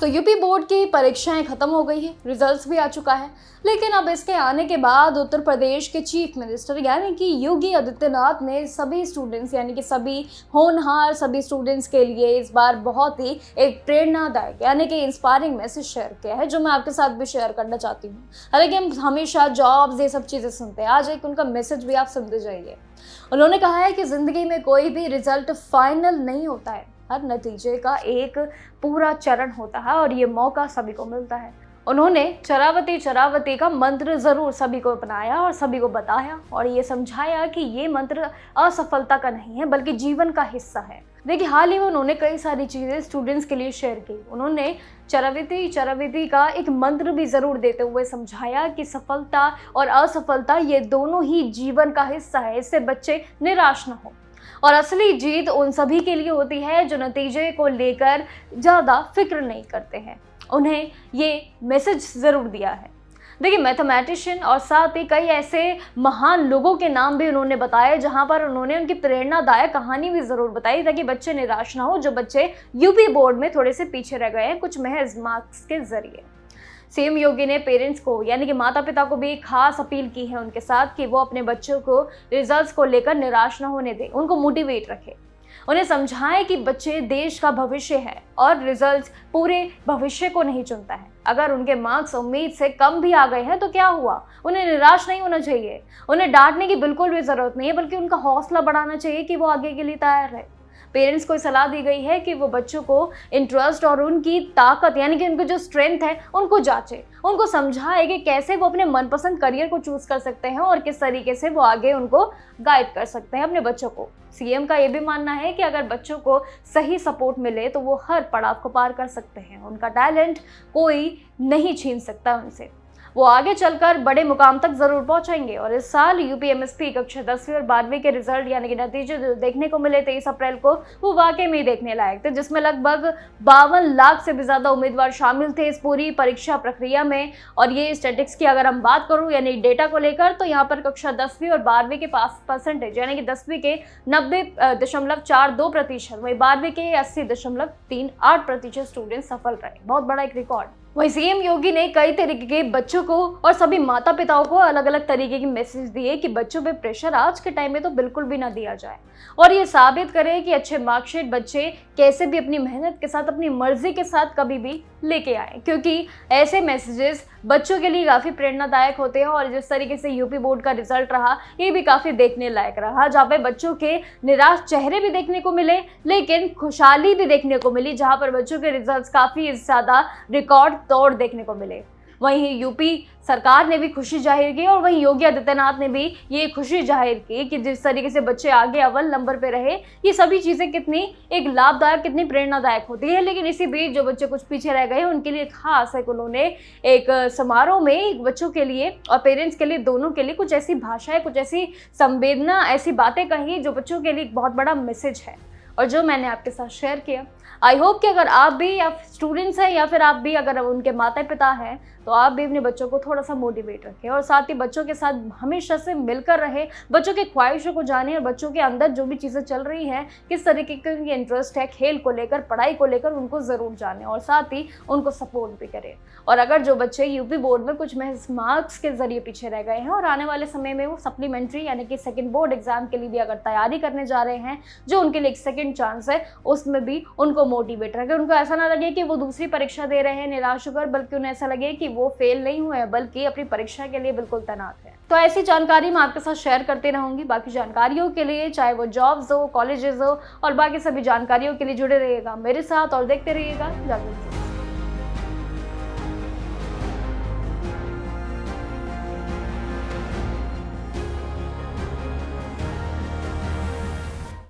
तो UP board की परीक्षाएं खत्म हो गई है, रिजल्ट्स भी आ चुका है। लेकिन अब इसके आने के बाद उत्तर प्रदेश के चीफ मिनिस्टर यानी कि योगी आदित्यनाथ ने सभी स्टूडेंट्स यानी कि सभी होनहार सभी स्टूडेंट्स के लिए इस बार बहुत ही एक प्रेरणादायक यानी कि इंस्पायरिंग मैसेज शेयर किया है, जो मैं आपके साथ भी शेयर करना चाहती हूँ। हालांकि हम हमेशा जॉब्स ये सब चीज़ें सुनते हैं, आज एक उनका मैसेज भी आप सुनते जाइए। उन्होंने कहा है कि ज़िंदगी में कोई भी रिजल्ट फाइनल नहीं होता है, हर नतीजे का एक पूरा चरण होता है और ये मौका सभी को मिलता है। उन्होंने चरावती चरावती का मंत्र जरूर सभी को अपनाया और सभी को बताया और ये समझाया कि ये मंत्र असफलता का नहीं है बल्कि जीवन का हिस्सा है। देखिए, हाल ही में उन्होंने कई सारी चीज़ें स्टूडेंट्स के लिए शेयर की। उन्होंने चरावती चरावती का एक मंत्र भी ज़रूर देते हुए समझाया कि सफलता और असफलता ये दोनों ही जीवन का हिस्सा है, इससे बच्चे निराश न हो। और असली जीत उन सभी के लिए होती है जो नतीजे को लेकर ज़्यादा फिक्र नहीं करते हैं। उन्हें ये मैसेज ज़रूर दिया है। देखिए, मैथमेटिशियन और साथ ही कई ऐसे महान लोगों के नाम भी उन्होंने बताए, जहां पर उन्होंने उनकी प्रेरणादायक कहानी भी ज़रूर बताई ताकि बच्चे निराश ना हो, जो बच्चे यूपी बोर्ड में थोड़े से पीछे रह गए हैं कुछ महज मार्क्स के जरिए। सीएम योगी ने पेरेंट्स को यानी कि माता पिता को भी खास अपील की है उनके साथ कि वो अपने बच्चों को रिजल्ट्स को लेकर निराश ना होने दें, उनको मोटिवेट रखें। उन्हें समझाएं कि बच्चे देश का भविष्य है और रिजल्ट्स पूरे भविष्य को नहीं चुनता है। अगर उनके मार्क्स उम्मीद से कम भी आ गए हैं तो क्या हुआ, उन्हें निराश नहीं होना चाहिए। उन्हें डांटने की बिल्कुल भी ज़रूरत नहीं है, बल्कि उनका हौसला बढ़ाना चाहिए कि वो आगे के लिए तैयार है। पेरेंट्स को सलाह दी गई है कि वो बच्चों को इंटरेस्ट और उनकी ताकत यानी कि उनकी जो स्ट्रेंथ है उनको जांचे, उनको समझाए कि कैसे वो अपने मनपसंद करियर को चूज कर सकते हैं और किस तरीके से वो आगे उनको गाइड कर सकते हैं अपने बच्चों को। सीएम का ये भी मानना है कि अगर बच्चों को सही सपोर्ट मिले तो वो हर पड़ाव को पार कर सकते हैं। उनका टैलेंट कोई नहीं छीन सकता उनसे, वो आगे चलकर बड़े मुकाम तक जरूर पहुंचेंगे। और इस साल यूपीएमएसपी कक्षा 10वीं और 12वीं के रिजल्ट यानी कि नतीजे जो देखने को मिले 23 अप्रैल को, वो वाकई में देखने लायक थे, जिसमें लगभग 52 लाख से भी ज्यादा उम्मीदवार शामिल थे इस पूरी परीक्षा प्रक्रिया में। और ये स्टैटिस्टिक्स की अगर हम बात करूं यानी डेटा को लेकर, तो यहाँ पर कक्षा 10वीं और 12वीं के पास परसेंटेज यानी कि 10वीं के 90.42%, वही 12वीं के 80.38% स्टूडेंट सफल रहे। बहुत बड़ा एक रिकॉर्ड। वहीं सीएम योगी ने कई तरीके के बच्चों को और सभी माता पिताओं को अलग अलग तरीके के मैसेज दिए कि बच्चों पे प्रेशर आज के टाइम में तो बिल्कुल भी ना दिया जाए और ये साबित करें कि अच्छे मार्कशीट बच्चे कैसे भी अपनी मेहनत के साथ अपनी मर्जी के साथ कभी भी लेके आए, क्योंकि ऐसे मैसेजेस बच्चों के लिए काफ़ी प्रेरणादायक होते हैं। और जिस तरीके से यूपी बोर्ड का रिजल्ट रहा, ये भी काफ़ी देखने लायक रहा, जहाँ पे बच्चों के निराश चेहरे भी देखने को मिले लेकिन खुशहाली भी देखने को मिली, जहाँ पर बच्चों के रिजल्ट्स काफ़ी ज़्यादा रिकॉर्ड तोड़ देखने को मिले। वहीं यूपी सरकार ने भी खुशी जाहिर की और वहीं योगी आदित्यनाथ ने भी ये खुशी जाहिर की कि जिस तरीके से बच्चे आगे अव्वल नंबर पे रहे, ये सभी चीज़ें कितनी एक लाभदायक कितनी प्रेरणादायक होती है। लेकिन इसी बीच जो बच्चे कुछ पीछे रह गए उनके लिए खास एक उन्होंने एक समारोह में बच्चों के लिए और पेरेंट्स के लिए दोनों के लिए कुछ ऐसी भाषाएं, कुछ ऐसी संवेदना, ऐसी बातें कही जो बच्चों के लिए एक बहुत बड़ा मैसेज है और जो मैंने आपके साथ शेयर किया। आई होप कि अगर आप भी या स्टूडेंट्स हैं या फिर आप भी अगर उनके माता पिता हैं तो आप भी अपने बच्चों को थोड़ा सा मोटिवेट रखें और साथ ही बच्चों के साथ हमेशा से मिलकर रहें, बच्चों की ख्वाहिशों को जानें और बच्चों के अंदर जो भी चीज़ें चल रही हैं, किस तरीके के उनकी इंटरेस्ट है खेल को लेकर, पढ़ाई को लेकर, उनको ज़रूर जानें और साथ ही उनको सपोर्ट भी करें। और अगर जो बच्चे यूपी बोर्ड में कुछ महज मार्क्स के जरिए पीछे रह गए हैं और आने वाले समय में वो सप्लीमेंट्री यानी कि सेकेंड बोर्ड एग्जाम के लिए भी अगर तैयारी करने जा रहे हैं, जो उनके लिए एक सेकेंड चांस है, उसमें भी उनको मोटिवेट रखें। उनको ऐसा ना लगे कि वो दूसरी परीक्षा दे रहे हैं निराश होकर, बल्कि उन्हें ऐसा लगे कि वो फेल नहीं हुए बल्कि अपनी परीक्षा के लिए बिल्कुल तैनात है। तो ऐसी जानकारी मैं आपके साथ शेयर करती रहूंगी। बाकी जानकारियों के लिए, चाहे वो जॉब्स हो, कॉलेजेस हो और बाकी सभी जानकारियों के लिए जुड़े रहिएगा मेरे साथ और देखते रहिएगा जागरूक।